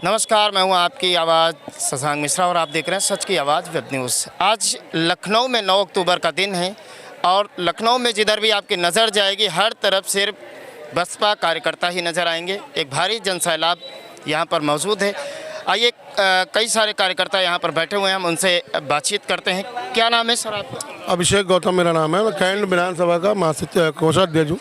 नमस्कार, मैं हूं आपकी आवाज़ शशांक मिश्रा और आप देख रहे हैं सच की आवाज़ वेब न्यूज़। आज लखनऊ में 9 अक्टूबर का दिन है और लखनऊ में जिधर भी आपकी नज़र जाएगी हर तरफ सिर्फ बसपा कार्यकर्ता ही नज़र आएंगे। एक भारी जनसैलाब यहां पर मौजूद है। आइए, कई सारे कार्यकर्ता यहां पर बैठे हुए हैं, हम उनसे बातचीत करते हैं। क्या नाम है सर आपका? अभिषेक गौतम मेरा नाम है। मैं कैंट विधानसभा का महासचिव कोषाध्यक्ष हूँ।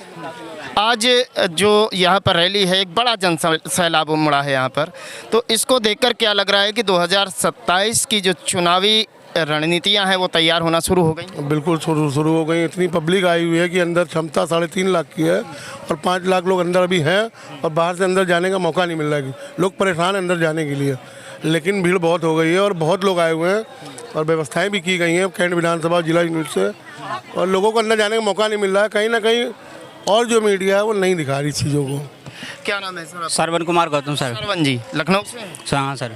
आज जो यहाँ पर रैली है, एक बड़ा जनसैलाब उमड़ा है यहाँ पर, तो इसको देखकर क्या लग रहा है कि 2027 की जो चुनावी रणनीतियाँ हैं वो तैयार होना शुरू हो गई? बिल्कुल शुरू हो गई। इतनी पब्लिक आई हुई है कि अंदर क्षमता 3.5 लाख की है और 5 लाख लोग अंदर अभी हैं और बाहर से अंदर जाने का मौका नहीं मिल रहा है। लोग परेशान हैं अंदर जाने के लिए, लेकिन भीड़ बहुत हो गई है और बहुत लोग आए हुए हैं और व्यवस्थाएँ भी की गई हैं कैंट विधानसभा जिला यूनिट से, और लोगों को अंदर जाने का मौका नहीं मिल रहा है कहीं ना कहीं, और जो मीडिया है वो नहीं दिखा रही चीज़ों को। क्या नाम है सर? सरवन कुमार गौतम सर। सरवन जी, लखनऊ से? हाँ सर।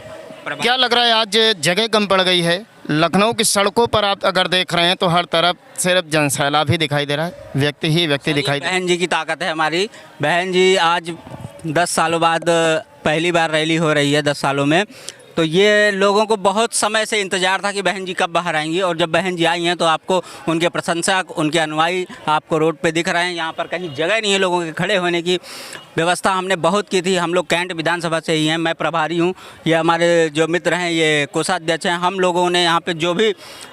क्या लग रहा है आज जगह कम पड़ गई है? लखनऊ की सड़कों पर आप अगर देख रहे हैं तो हर तरफ सिर्फ जनसैलाब ही दिखाई दे रहा है, व्यक्ति ही व्यक्ति दिखाई दे रहा है। बहन जी की ताकत है हमारी। बहन जी आज 10 सालों बाद पहली बार रैली हो रही है 10 सालों में, तो ये लोगों को बहुत समय से इंतज़ार था कि बहन जी कब बाहर आएंगी, और जब बहन जी आई हैं तो आपको उनके प्रशंसक, उनके अनुयायी आपको रोड पे दिख रहे हैं। यहाँ पर कहीं जगह नहीं है लोगों के खड़े होने की। व्यवस्था हमने बहुत की थी। हम लोग कैंट विधानसभा से ही हैं, मैं प्रभारी हूँ, ये हमारे जो मित्र हैं ये कोषाध्यक्ष हैं। हम लोगों ने यहाँ पे जो भी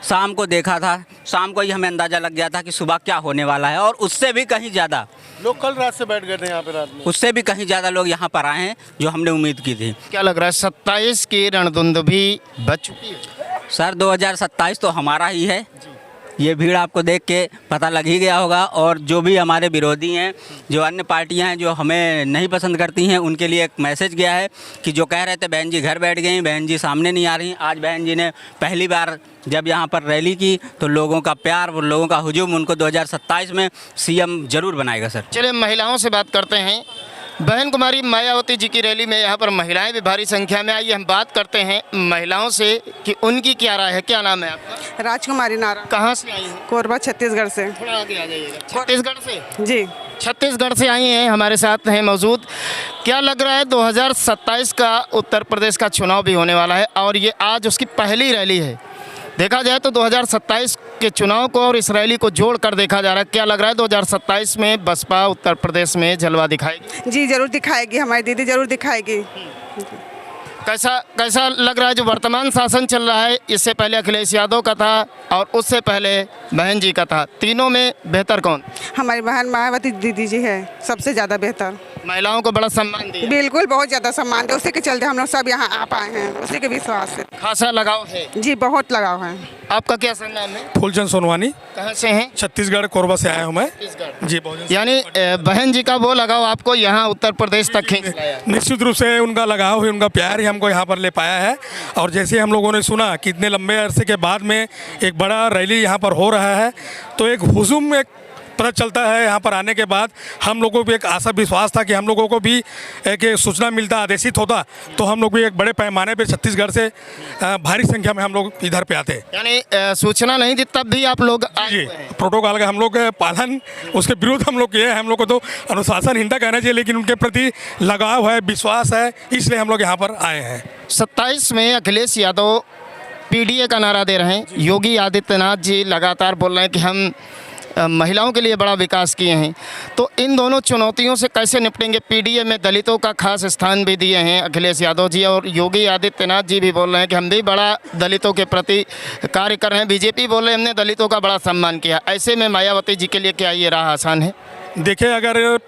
शाम को देखा था, शाम को ही हमें अंदाज़ा लग गया था कि सुबह क्या होने वाला है, और उससे भी कहीं ज़्यादा लोग कल रात से बैठ गए थे यहाँ पे रात में, उससे भी कहीं ज़्यादा लोग यहाँ पर आए हैं जो हमने उम्मीद की थी। क्या लग रहा है 27 की रणधुंदुभी बच चुकी है? सर 2027 तो हमारा ही है, ये भीड़ आपको देख के पता लग ही गया होगा। और जो भी हमारे विरोधी हैं, जो अन्य पार्टियां हैं जो हमें नहीं पसंद करती हैं, उनके लिए एक मैसेज गया है कि जो कह रहे थे बहन जी घर बैठ गई, बहन जी सामने नहीं आ रही, आज बहन जी ने पहली बार जब यहाँ पर रैली की तो लोगों का प्यार, लोगों का हुजूम उनको 2027 में सीएम जरूर बनाएगा सर। चलिए महिलाओं से बात करते हैं। बहन कुमारी मायावती जी की रैली में यहाँ पर महिलाएं भी भारी संख्या में आई। हम बात करते हैं महिलाओं से कि उनकी क्या राय है। क्या नाम है आपका? राजकुमारी नारायण। कहाँ से आई हैं? कोरबा छत्तीसगढ़ से। थोड़ा आगे आ जाइएगा। छत्तीसगढ़ से? जी। छत्तीसगढ़ से आई हैं, हमारे साथ हैं मौजूद। क्या लग रहा है 2027 का उत्तर प्रदेश का चुनाव भी होने वाला है और ये आज उसकी पहली रैली है। देखा जाए तो 2027 के चुनाव को और इस रैली को जोड़कर देखा जा रहा है। क्या लग रहा है 2027 में बसपा उत्तर प्रदेश में जलवा दिखाएगी? जी जरूर दिखाएगी, हमारी दीदी जरूर दिखाएगी। कैसा लग रहा है जो वर्तमान शासन चल रहा है? इससे पहले अखिलेश यादव का था और उससे पहले बहन जी का था, तीनों में बेहतर कौन? हमारी बहन मायावती दीदी जी है सबसे ज़्यादा बेहतर। महिलाओं को बड़ा सम्मान दिया। बिल्कुल, बहुत ज़्यादा सम्मान दिया, उसी के चलते हम लोग सब यहाँ आ पाए हैं, उसी के विश्वास से। खासा लगाव है? जी बहुत लगाव है। आपका क्या संज्ञान है? फूलचंद सोनवानी। कहाँ से हैं? छत्तीसगढ़ कोरबा से आया हूँ मैं जी। यानी बहन जी का वो लगाव आपको यहाँ उत्तर प्रदेश तक खींच लाया? निश्चित रूप से उनका लगाव है, उनका प्यार ही हमको यहाँ पर ले पाया है। और जैसे हम लोगों ने सुना कि इतने लंबे अरसे के बाद में एक बड़ा रैली यहाँ पर हो रहा है, तो एक हुजूम एक पता चलता है। यहाँ पर आने के बाद हम लोगों को भी एक आशा विश्वास था कि हम लोगों को भी एक सूचना मिलता, आदेशित होता, तो हम लोग भी एक बड़े पैमाने पे छत्तीसगढ़ से भारी संख्या में हम लोग इधर पे आते। यानी सूचना नहीं थी तब भी आप लोग आए जी, हुए हैं। प्रोटोकॉल का हम लोग पालन, उसके विरुद्ध हम लोग किए हैं। हम लोग को तो अनुशासनहीनता कहना चाहिए, लेकिन उनके प्रति लगाव है, विश्वास है, इसलिए हम लोग यहाँ पर आए हैं। 27 में अखिलेश यादव पीडीए का नारा दे रहे हैं। योगी आदित्यनाथ जी लगातार बोल रहे हैं कि हम महिलाओं के लिए बड़ा विकास किए हैं। तो इन दोनों चुनौतियों से कैसे निपटेंगे? पीडीए में दलितों का खास स्थान भी दिए हैं अखिलेश यादव जी, और योगी आदित्यनाथ जी भी बोल रहे हैं कि हम भी बड़ा दलितों के प्रति कार्य कर रहे हैं। बीजेपी बोल रहे हैं हमने दलितों का बड़ा सम्मान किया। ऐसे में मायावती जी के लिए क्या ये राह आसान है? देखिए, अगर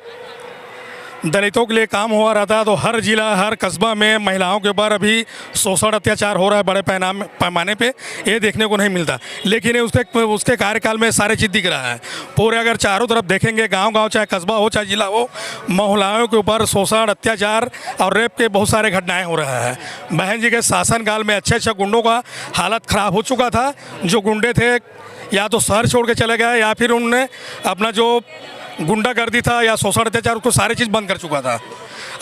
दलितों के लिए काम हुआ रहता है तो हर जिला, हर कस्बा में महिलाओं के ऊपर अभी शोषण, अत्याचार हो रहा है बड़े पैमाने पे, ये देखने को नहीं मिलता। लेकिन उसके कार्यकाल में सारे चीज़ दिख रहा है। पूरे अगर चारों तरफ देखेंगे, गांव-गांव, चाहे कस्बा हो चाहे जिला हो, महिलाओं के ऊपर शोषण, अत्याचार और रेप के बहुत सारे घटनाएँ हो रहा है। बहन जी के शासनकाल में अच्छे गुंडों का हालत ख़राब हो चुका था। जो गुंडे थे या तो शहर छोड़ के चले गए या फिर उनने अपना जो गुंडागर्दी था या शोषण अत्याचार, उसको सारी चीज़ बंद कर चुका था।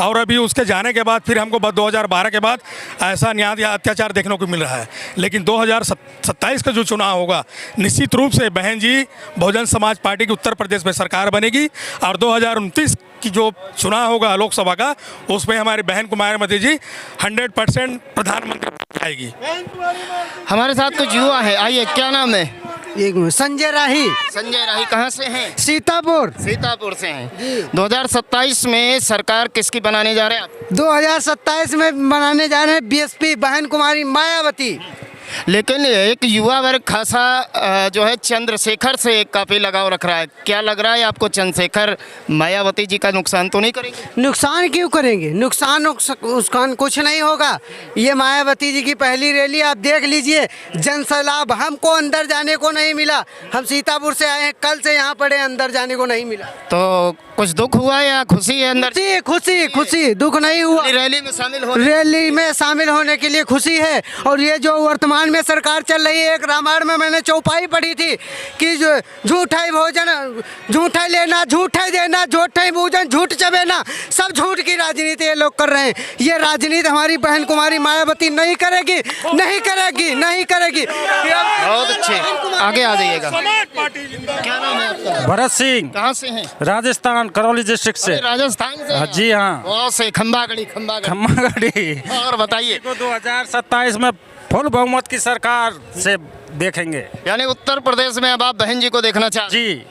और अभी उसके जाने के बाद फिर हमको 2012 के बाद ऐसा न्याय या अत्याचार देखने को मिल रहा है। लेकिन 2027 का जो चुनाव होगा, निश्चित रूप से बहन जी बहुजन समाज पार्टी की उत्तर प्रदेश में सरकार बनेगी। और 2029 की जो चुनाव होगा लोकसभा का, उसमें हमारी बहन कुमारी जी 100% प्रधानमंत्री आएगी। हमारे साथ कुछ युवा है, आइए, क्या नाम है? संजय राही। संजय राही, कहाँ से हैं? सीतापुर। सीतापुर से हैं। 2027 में सरकार किसकी बनाने जा रहे हैं आप? 2027 में बनाने जा रहे हैं बीएसपी बहन कुमारी मायावती। लेकिन एक युवा वर्ग खासा जो है चंद्रशेखर से काफ़ी लगाव रख रहा है। क्या लग रहा है आपको, चंद्रशेखर मायावती जी का नुकसान तो नहीं करेंगे? नुकसान क्यों करेंगे? नुकसान कुछ नहीं होगा। ये मायावती जी की पहली रैली आप देख लीजिए, जनसैलाब। हमको अंदर जाने को नहीं मिला, हम सीतापुर से आए हैं, कल से यहाँ पड़े, अंदर जाने को नहीं मिला। तो कुछ दुख हुआ या खुशी है अंदर? खुशी, दुख नहीं हुआ। रैली में शामिल होने के लिए खुशी है। और ये जो वर्तमान में सरकार चल रही है, एक रामायण में मैंने चौपाई पढ़ी थी कि जो झूठा भोजन, झूठा लेना, झूठा देना, झूठा भोजन, झूठ चबेना, सब झूठ की राजनीति ये लोग कर रहे हैं। ये राजनीति हमारी बहन कुमारी मायावती नहीं करेगी, नहीं करेगी, नहीं करेगी। बहुत अच्छे, आगे आ जाइएगा। क्या नाम है आपका? भरत सिंह। कहाँ से हैं? राजस्थान करौली डिस्ट्रिक्ट से। राजस्थान से हैं? जी हाँ। बहुत से खम्बागड़ी। और बताइए, 2027 में फुल बहुमत की सरकार से देखेंगे। यानी उत्तर प्रदेश में अब आप बहन जी को देखना चाहते हैं? जी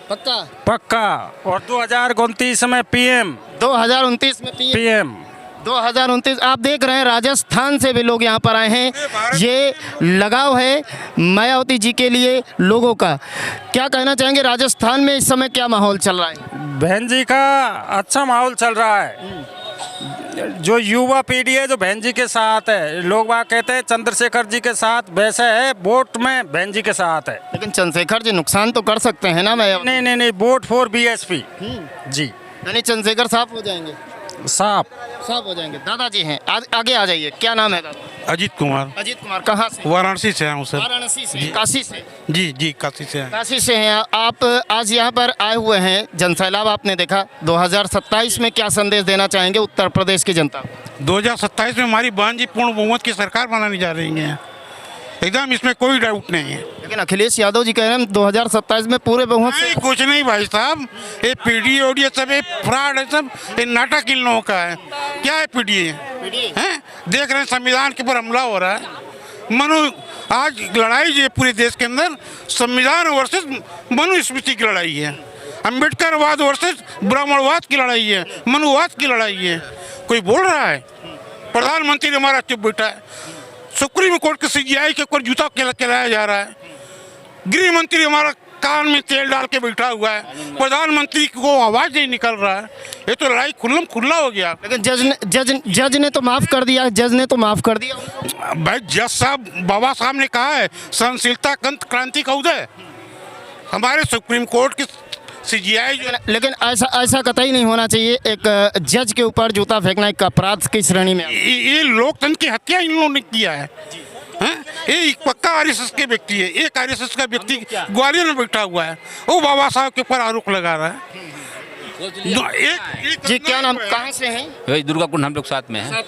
पक्का। और 2029 में पीएम। 2029 में पीएम। 2029 आप देख रहे हैं, राजस्थान से भी लोग यहाँ पर आए हैं। ये लगाव है मायावती जी के लिए लोगों का। क्या कहना चाहेंगे, राजस्थान में इस समय क्या माहौल चल रहा है? बहन जी का अच्छा माहौल चल रहा है। जो युवा पीढ़ी है जो बहन जी के साथ है, लोग वहाँ कहते हैं चंद्रशेखर जी के साथ, वैसे है वोट में बहन जी के साथ है। लेकिन चंद्रशेखर जी नुकसान तो कर सकते हैं ना? नहीं, वोट फॉर बीएसपी। जी, यानी चंद्रशेखर साफ हो जाएंगे? साफ हो जाएंगे। दादाजी हैं, आगे आ जाइए। क्या नाम है दादा? अजीत कुमार। अजीत कुमार, कहाँ से? वाराणसी से हूँ सर। वाराणसी से? काशी से? जी काशी से हैं। काशी से हैं आप। आज यहाँ पर आए हुए हैं, जनसैलाब आपने देखा। 2027 में क्या संदेश देना चाहेंगे उत्तर प्रदेश की जनता को? 2027 में हमारी बहन जी पूर्ण बहुमत की सरकार बनाने जा रही हैं, एकदम, इसमें कोई डाउट नहीं है। लेकिन अखिलेश यादव जी कह रहे हैं 2027 में पूरे बहुमत से। कुछ नहीं भाई साहब, ये पीडी और ये सब फ्रॉड है, सब ये नाटक इन लोगों का है। क्या है पीडी है? देख रहे हैं संविधान के ऊपर हमला हो रहा है। आज लड़ाई जो है पूरे देश के अंदर, संविधान वर्सेस मनुस्मृति की लड़ाई है, अम्बेडकरवाद वर्सेस ब्राह्मणवाद की लड़ाई है, मनुवाद की लड़ाई है। कोई बोल रहा है? प्रधानमंत्री हमारा चुप बैठा है। सुप्रीम कोर्ट के सीजीआई के ऊपर जूता खिलाया जा रहा है। गृह मंत्री हमारा कान में तेल डाल के बैठा हुआ है, प्रधानमंत्री को आवाज नहीं निकल रहा है। ये तो लड़ाई खुल्ला हो गया। लेकिन जज ने तो माफ कर दिया। भाई जज साहब, बाबा साहब ने कहा है सहनशीलता क्रांति का उदय। हमारे सुप्रीम कोर्ट की सीजीआई, लेकिन ऐसा कतई नहीं होना चाहिए। एक जज के ऊपर जूता फेंकना एक अपराध की श्रेणी में। ये लोकतंत्र की हत्या इन लोगों ने किया है। ये एक पक्का आरएसएस के व्यक्ति है। एक आरएसएस का व्यक्ति ग्वालियर में बैठा हुआ है, वो बाबा साहब के ऊपर आरोप लगा रहा है। जी, क्या नाम, कहाँ से हैं? दुर्गा कुंड हम लोग साथ में हैं।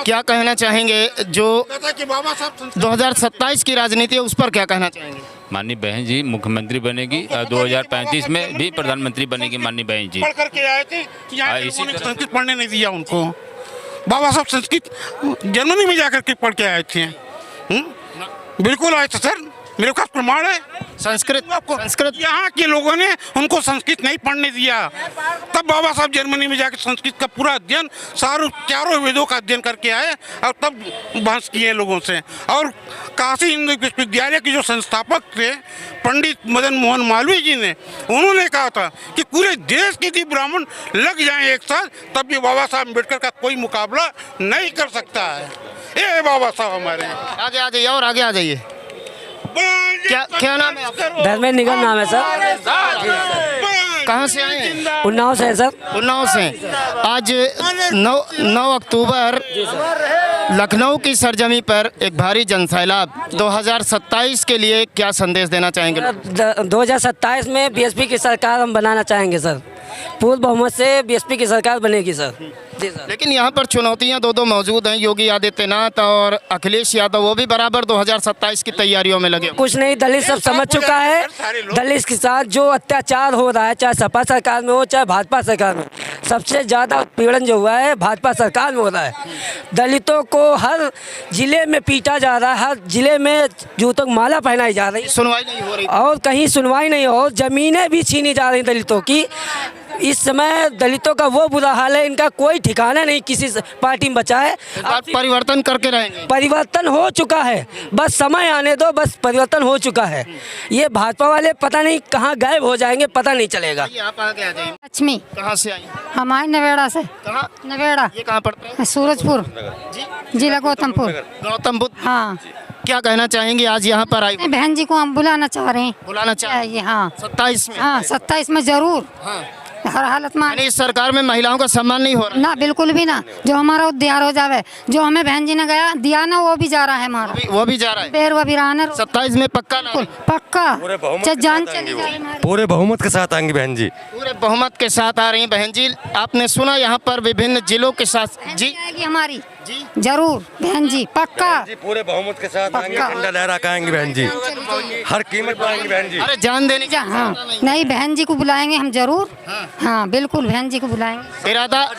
क्या कहना चाहेंगे, जो 2027 की राजनीति है उस पर क्या कहना चाहेंगे? माननीय बहन जी मुख्यमंत्री बनेगी और 2035 में भी प्रधानमंत्री बनेगी माननीय बहन जी। पढ़ करके आए थे, संस्कृत पढ़ने नहीं दिया उनको। बाबा साहब संस्कृत जर्मनी में जाकर के पढ़ के आए थे। बिल्कुल आए थे सर, मेरे पास प्रमाण है। संस्कृत यहाँ के लोगों ने उनको संस्कृत नहीं पढ़ने दिया, तब बाबा साहब जर्मनी में जाकर संस्कृत का पूरा अध्ययन, चारों वेदों का अध्ययन करके आए और तब बहस किए लोगों से। और काशी हिंदू विश्वविद्यालय के जो संस्थापक थे पंडित मदन मोहन मालवीय जी ने, उन्होंने कहा था कि पूरे देश के यदि ब्राह्मण लग जाएं एक साथ, तब भी बाबा साहब अम्बेडकर का कोई मुकाबला नहीं कर सकता है। ये बाबा साहब हमारे। आगे आ जाइए और आगे आ जाइए। क्या नाम है आपका? धर्मेंद्र निगम नाम है सर। कहाँ से आए हैं? उन्नाव से है सर। उन्नाव से। आज 9 अक्टूबर लखनऊ की सरजमी पर एक भारी जनसैलाब 2027 के लिए क्या संदेश देना चाहेंगे? 2027 में बीएसपी की सरकार हम बनाना चाहेंगे सर। पूर्ण बहुमत से बीएसपी की सरकार बनेगी सर। जी सर। लेकिन यहाँ पर चुनौतियाँ दो मौजूद हैं। योगी आदित्यनाथ और अखिलेश यादव वो भी बराबर 2027 की तैयारियों में लगे। कुछ नहीं, दलित सब समझ चुका है। दलित के साथ जो अत्याचार हो रहा है, चाहे सपा सरकार में हो चाहे भाजपा सरकार में, सबसे ज़्यादा उत्पीड़न जो हुआ है भाजपा सरकार में हो रहा है। दलितों को हर जिले में पीटा जा रहा है, हर जिले में जूतों की माला पहनाई जा रही है, सुनवाई नहीं हो रही और कहीं सुनवाई नहीं हो। ज़मीनें भी छीनी जा रही दलितों की। इस समय दलितों का वो बुरा हाल है, इनका कोई ठिकाना नहीं किसी पार्टी में बचा है। बात परिवर्तन करके रहेंगे। परिवर्तन हो चुका है, बस समय आने दो, बस परिवर्तन हो चुका है। ये भाजपा वाले पता नहीं कहाँ गायब हो जाएंगे, पता नहीं चलेगा। आप आगे आ जाइए। लक्ष्मी, कहाँ से आई? हमारे नवेड़ा से। कहाँ? नवेड़ा, ये कहाँ पड़ता है? सूरजपुर, जिला गौतमपुर। गौतम बुद्ध। हाँ, क्या कहना चाहेंगे आज यहाँ पर आई? बहन जी को हम बुलाना चाह रहे हैं। बुलाना चाहिए। हाँ 27 में। हाँ 27 में जरूर। हाँ। हर हालत में। यानी इस सरकार में महिलाओं का सम्मान नहीं हो रहा? ना, बिल्कुल भी ना। जो हमारा उद्धार हो जावे, जो हमें बहन जी ने गया दिया ना, वो भी जा रहा है हमारा। वो भी जा रहा है। पैर वो भी रहा 27 में पक्का ना? पक्का। चाहे जान चली जाए हमारी। पूरे बहुमत के साथ आएंगे बहन जी। पूरे बहुमत के साथ आ रही हैं बहन जी। आपने सुना यहाँ पर विभिन्न जिलों के साथ जी आएगी हमारी जरूर बहन जी, पक्का। पूरे बहुमत के साथ आएंगे, झंडा लहरा के आएंगे बहन जी, हर कीमत पर आएंगे बहन जी। अरे जान देने की। हाँ नहीं, बहन जी को बुलाएंगे हम जरूर। हाँ बिल्कुल, बहन जी को बुलाएंगे।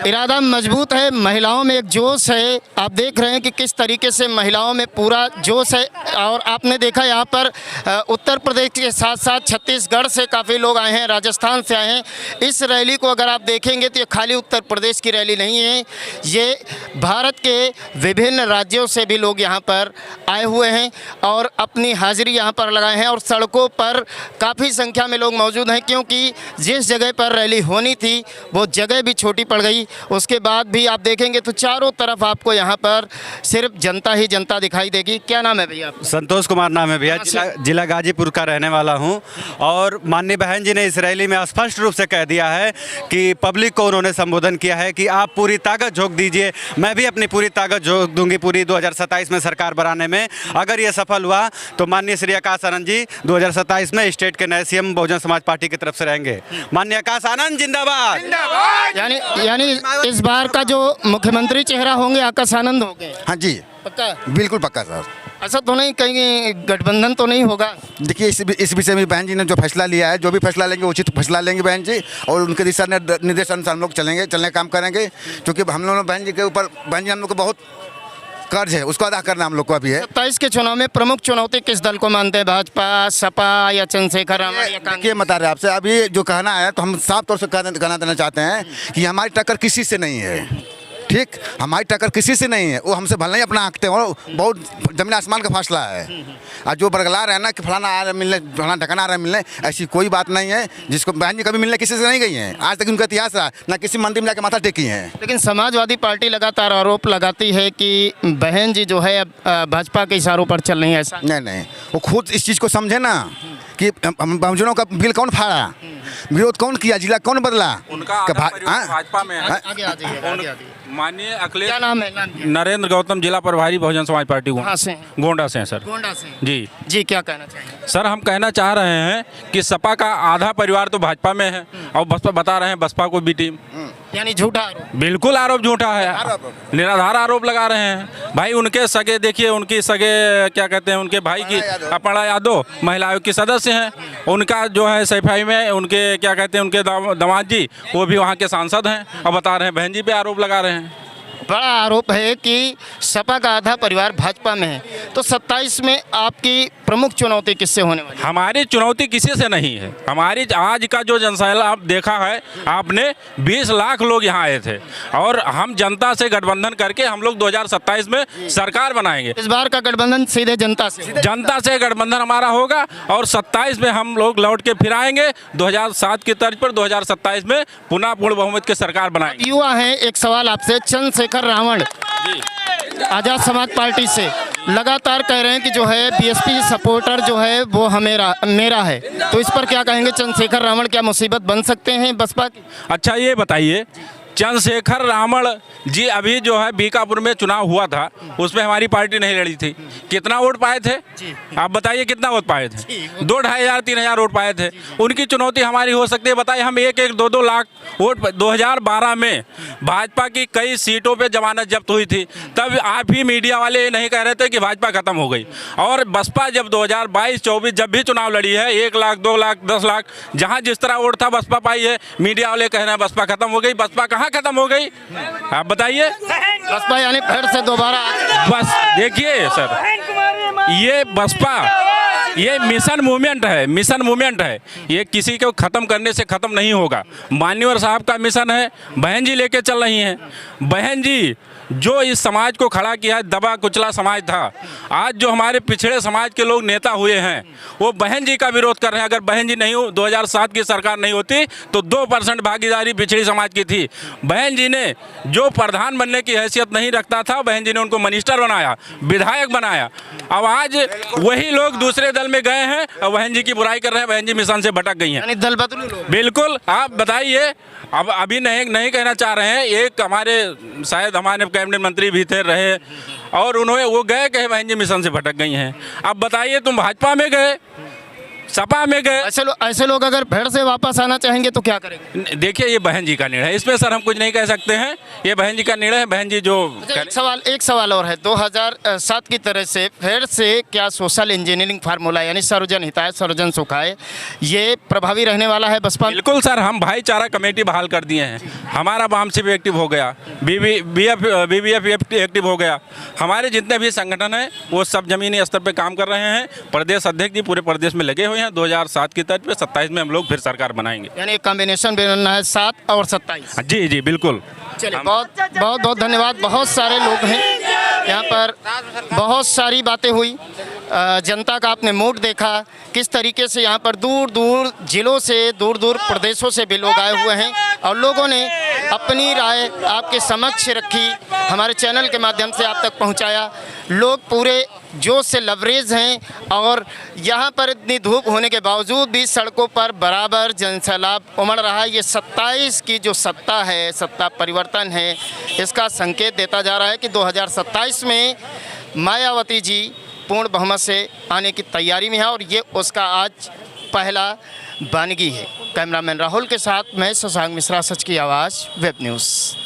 इरादा मजबूत है। महिलाओं में एक जोश है। आप देख रहे हैं कि किस तरीके से महिलाओं में पूरा जोश है। और आपने देखा यहाँ पर उत्तर प्रदेश के साथ साथ छत्तीसगढ़ से काफ़ी लोग आए हैं, राजस्थान से आए हैं। इस रैली को अगर आप देखेंगे तो ये खाली उत्तर प्रदेश की रैली नहीं है, ये भारत के विभिन्न राज्यों से भी लोग यहाँ पर आए हुए हैं और अपनी हाजिरी यहाँ पर लगाए हैं। और सड़कों पर काफ़ी संख्या में लोग मौजूद हैं, क्योंकि जिस जगह पर रैली होनी थी वो जगह भी छोटी पड़ गई। उसके बाद भी आप देखेंगे तो चारों तरफ आपको यहाँ पर सिर्फ जनता ही जनता दिखाई देगी। क्या नाम है भैया? संतोष कुमार नाम है भैया, जिला गाजीपुर का रहने वाला हूँ। और माननीय बहन जी ने इस रैली में स्पष्ट रूप से कह दिया है कि पब्लिक को उन्होंने संबोधन किया है कि आप पूरी ताकत झोंक दीजिए, मैं भी अपनी पूरी ताकत झोंक दूंगी पूरी 2027 में सरकार बनाने में। अगर ये सफल हुआ तो माननीय श्री आकाश आनंद जी 2027 में स्टेट के नए सीएम बहुजन समाज पार्टी की तरफ से रहेंगे। माननीय आकाश आनंद जिंदाबाद। यानी इस बार का जो मुख्यमंत्री चेहरा होंगे आकाश आनंद होंगे? हाँ जी, पक्का? बिल्कुल पक्का सर। ऐसा तो नहीं कहीं गठबंधन तो नहीं होगा? देखिए, इस विषय में बहन जी ने जो फैसला लिया है, जो भी फैसला लेंगे उचित फैसला लेंगे बहन जी, और उनके दिशा निर्देश अनुसार हम लोग चलने का काम करेंगे। क्योंकि हम लोगों ने बहन जी के ऊपर, बहन जी हम लोग को बहुत कर्ज है, उसको अदा करना हम लोग को अभी है। 27 के चुनाव में प्रमुख चुनौती किस दल को मानते हैं? भाजपा, सपा या चंद्रशेखर रावण या कांग्रेस? ये बता रहे आपसे अभी जो कहना है, तो हम साफ तौर से कहना देना चाहते हैं कि हमारी टक्कर किसी से नहीं है। ठीक, हमारी टक्कर किसी से नहीं है। वो हमसे भले ही अपना आंकते हो, बहुत जमीन आसमान का फासला है। और जो बरगला रहे हैं ना कि फलाना आ रहा है मिलने, फलाना ढकाना आ रहा है मिलने, ऐसी कोई बात नहीं है। जिसको बहन जी कभी मिलने किसी से नहीं गई हैं, आज तक उनका इतिहास रहा ना, किसी मंदिर में जाकर माथा टेकी हैं। लेकिन समाजवादी पार्टी लगातार आरोप लगाती है कि बहन जी जो है भाजपा के इशारों पर चल रही है। ऐसा नहीं, वो खुद इस चीज़ को समझे ना कि बहुजनों का बिल कौन फाड़ा, विरोध कौन किया, जिला कौन बदला, उनका भाजपा में है। आगे आ जाइए। माननीय अखिलेश, क्या नाम है? नरेंद्र गौतम, जिला प्रभारी बहुजन समाज पार्टी। कहाँ से? गोंडा से हैं सर। गोंडा से जी। क्या कहना चाहिए सर? हम कहना चाह रहे हैं कि सपा का आधा परिवार तो भाजपा में है और बसपा बता रहे हैं बसपा को बी टीम। यानी झूठा आरोप? बिल्कुल आरोप झूठा है, निराधार आरोप लगा रहे हैं। भाई उनके सगे देखिए, उनकी सगे क्या कहते हैं, उनके भाई की अपर्णा यादव महिला आयोग की सदस्य हैं। उनका जो है सफाई में उनके क्या कहते हैं, उनके दामाद जी वो भी वहाँ के सांसद हैं और बता रहे हैं बहन जी पे आरोप लगा रहे हैं। बड़ा आरोप है कि सपा का आधा परिवार भाजपा में है। तो 27 में आपकी प्रमुख चुनौती किससे होने वाली? हमारी चुनौती किसी से नहीं है। हमारी आज का जो जनसैलाब देखा है आपने, 20 लाख लोग यहाँ आए थे और हम जनता से गठबंधन करके हम लोग 2027 में सरकार बनाएंगे। इस बार का गठबंधन सीधे जनता से गठबंधन हमारा होगा और 27 में हम लोग लौट के फिर आएंगे 2007 की तर्ज पर 2027 में पुनः पूर्ण बहुमत की सरकार बनाएंगे। युवा हैं, एक सवाल आपसे, चंद्रशेखर रावण आजाद समाज पार्टी से लगातार कह रहे हैं कि जो है बीएसपी सपोर्टर जो है वो मेरा है, तो इस पर क्या कहेंगे? चंद्रशेखर रावण क्या मुसीबत बन सकते हैं बसपा की? अच्छा ये बताइए चंद्रशेखर रावण जी अभी जो है बीकापुर में चुनाव हुआ था, उसमें हमारी पार्टी नहीं लड़ी थी। कितना वोट पाए थे आप बताइए, कितना वोट पाए थे? 2-2,500-3,000 वोट पाए थे। उनकी चुनौती हमारी हो सकती है, बताइए हम 1-1, 2-2 लाख वोट 2012 में भाजपा की कई सीटों पे जमानत जब्त हुई थी, तब आप ही मीडिया वाले ये नहीं कह रहे थे कि भाजपा खत्म हो गई। और बसपा जब 2022-24 जब भी चुनाव लड़ी है 1 लाख, 2 लाख, 10 लाख, जहां जिस तरह वोट था बसपा पाई है। मीडिया वाले कह रहे हैं बसपा खत्म हो गई। बसपा कहाँ खत्म हो गई आप बताइए? बसपा यानी फिर से दोबारा बस देखिए सर, ये बसपा ये मिशन मूवमेंट है, मिशन मूवमेंट है। ये किसी को ख़त्म करने से ख़त्म नहीं होगा। मान्यवर साहब का मिशन है, बहन जी लेके चल रही हैं। बहन जी जो इस समाज को खड़ा किया है, दबा कुचला समाज था, आज जो हमारे पिछड़े समाज के लोग नेता हुए हैं वो बहन जी का विरोध कर रहे हैं। अगर बहन जी नहीं हो, 2007 की सरकार नहीं होती तो 2% भागीदारी पिछड़ी समाज की थी। बहन जी ने जो प्रधान बनने की हैसियत नहीं रखता था, बहन जी ने उनको मिनिस्टर बनाया, विधायक बनाया। अब आज वही लोग दूसरे दल में गए हैं और बहन जी की बुराई कर रहे हैं, बहन जी मिशन से भटक गई हैं। दल बदलू लोग। बिल्कुल, आप बताइए। अब अभी नहीं कहना चाह रहे हैं, एक हमारे शायद हमारे कैबिनेट मंत्री भी थे रहे और उन्होंने वो गए कहे बहन जी मिशन से भटक गई हैं। अब बताइए, तुम भाजपा में गए, सपा में गए, ऐसे लोग अगर फिर से वापस आना चाहेंगे तो क्या करेंगे? देखिए ये बहन जी का निर्णय है, इसमें सर हम कुछ नहीं कह सकते हैं। ये बहन जी का निर्णय है। बहन जी जो एक सवाल और है, 2007 की तरह से फिर से क्या सोशल इंजीनियरिंग फार्मूला यानी सर्वजन हिताय सर्वजन सुखाय ये प्रभावी रहने वाला है बसपा? बिल्कुल सर, हम भाईचारा कमेटी बहाल कर दिए हैं। हमारा बामसी भी एक्टिव हो गया, BBF एक्टिव हो गया। हमारे जितने भी संगठन हैं वो सब जमीनी स्तर पर काम कर रहे हैं। प्रदेश अध्यक्ष जी पूरे प्रदेश में लगे हुए हैं। 2007 की तर्ज पे 27 में हम लोग फिर सरकार बनाएंगे। यानी कॉम्बिनेशन बनना है 7 और 27। जी जी बिल्कुल। चलिए बहुत धन्यवाद। बहुत सारे लोग हैं यहाँ पर, बहुत सारी बातें हुई, जनता का आपने मूड देखा, किस तरीके से यहाँ पर दूर दूर जिलों से, दूर दूर प्रदेशों से भी लोग आए हुए हैं और लोगों ने अपनी राय आपके समक्ष रखी, हमारे चैनल के माध्यम से आप तक पहुँचाया। लोग पूरे जोश से लवरेज हैं और यहाँ पर इतनी धूप होने के बावजूद भी सड़कों पर बराबर जनसैलाब उमड़ रहा है। ये 27 की जो सत्ता है, सत्ता परिवर्तन है, इसका संकेत देता जा रहा है कि 2027 में मायावती जी पूर्ण बहुमत से आने की तैयारी में है और ये उसका आज पहला बानगी है। कैमरामैन राहुल के साथ मैं शशांक मिश्रा, सच की आवाज़, वेब न्यूज़।